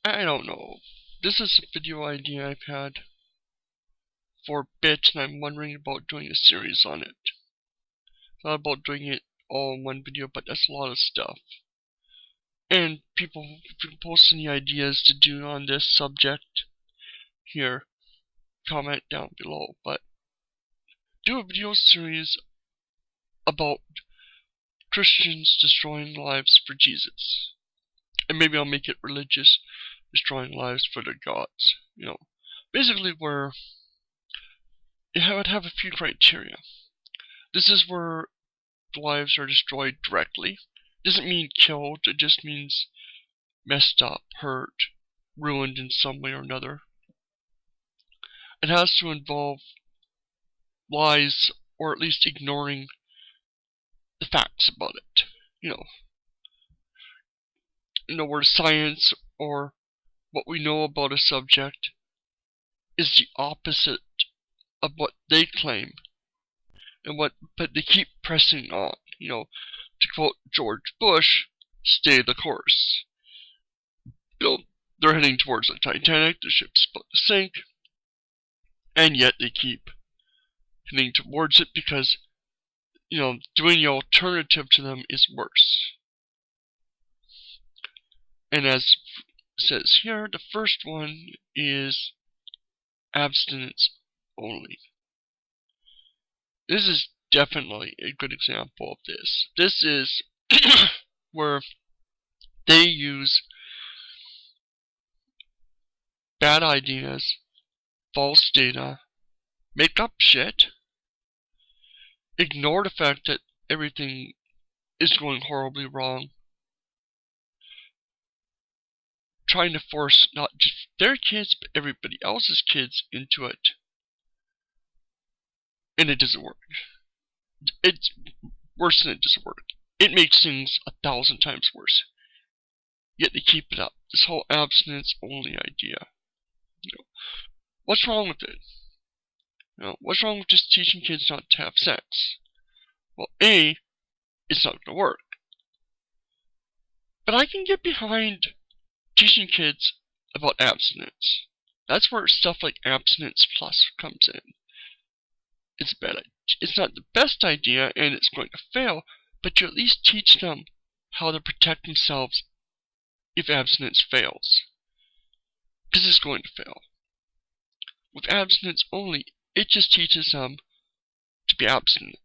I don't know. This is a video idea I've had for a bit, and I'm wondering about doing a series on it. Thought about doing it all in one video, but that's a lot of stuff. And people, if you post any ideas to do on this subject here, comment down below. But do a video series about Christians destroying lives for Jesus. And maybe I'll make it religious, destroying lives for their gods. You know, basically where it would have a few criteria. This is where the lives are destroyed directly. It doesn't mean killed, it just means messed up, hurt, ruined in some way or another. It has to involve lies, or at least ignoring the facts about it. You know, where science or what we know about a subject is the opposite of what they claim, but they keep pressing on. You know, to quote George Bush, "Stay the course." You know, they're heading towards the Titanic, the ship's about to sink, and yet they keep heading towards it because, you know, doing the alternative to them is worse. And as it says here, the first one is abstinence only. This is definitely a good example of this. This is where they use bad ideas, false data, make up shit, ignore the fact that everything is going horribly wrong, trying to force not just their kids, but everybody else's kids into it. And it doesn't work. It's worse than it doesn't work. It makes things 1,000 times worse. Yet they keep it up. This whole abstinence only idea. You know, what's wrong with it? You know, what's wrong with just teaching kids not to have sex? Well, A, it's not going to work. But I can get behind teaching kids about abstinence. That's where stuff like Abstinence Plus comes in. It's bad. It's not the best idea, and it's going to fail, but you at least teach them how to protect themselves if abstinence fails. Because it's going to fail. With abstinence only, it just teaches them to be abstinent,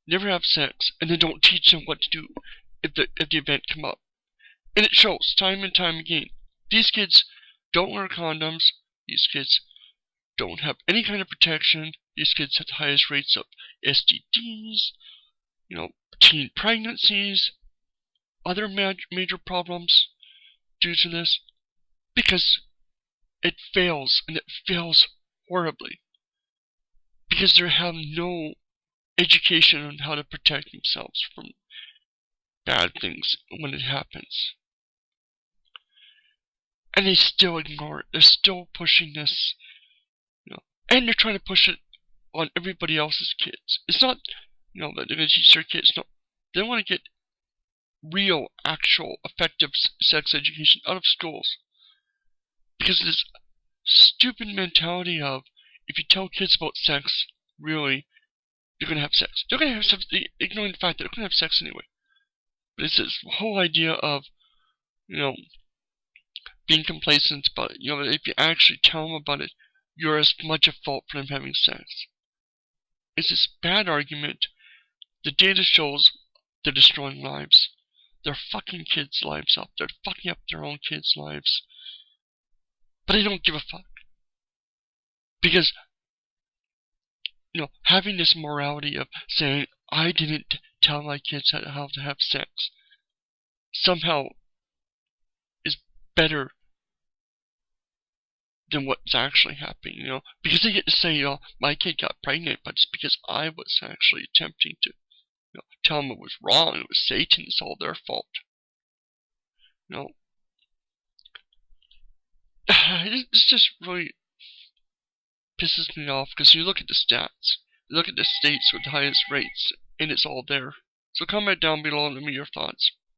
never have sex, and then don't teach them what to do if the event come up. And it shows time and time again. These kids don't wear condoms. These kids don't have any kind of protection. These kids have the highest rates of STDs, you know, teen pregnancies, other major problems due to this, because it fails, and it fails horribly. Because they have no education on how to protect themselves from bad things when it happens. And they still ignore it. They're still pushing this, you know, and they're trying to push it on everybody else's kids. It's not, you know, that they're going to teach their kids. No, they want to get real, actual, effective sex education out of schools. Because of this stupid mentality of, if you tell kids about sex, really, they're going to have sex. They're going to have sex, ignoring the fact that they're going to have sex anyway. But it's this whole idea of, you know, being complacent about it. You know, if you actually tell them about it, you're as much at fault for them having sex. It's this bad argument. The data shows they're destroying lives. They're fucking kids' lives up. They're fucking up their own kids' lives. But they don't give a fuck. Because, you know, having this morality of saying, I didn't tell my kids how to have sex, somehow is better than what's actually happening, you know, because they get to say, you know, my kid got pregnant, but it's because I was actually attempting to, you know, tell them it was wrong, it was Satan, it's all their fault. You know, this just really pisses me off, because you look at the stats, you look at the states with the highest rates, and it's all there. So comment down below and let me know your thoughts.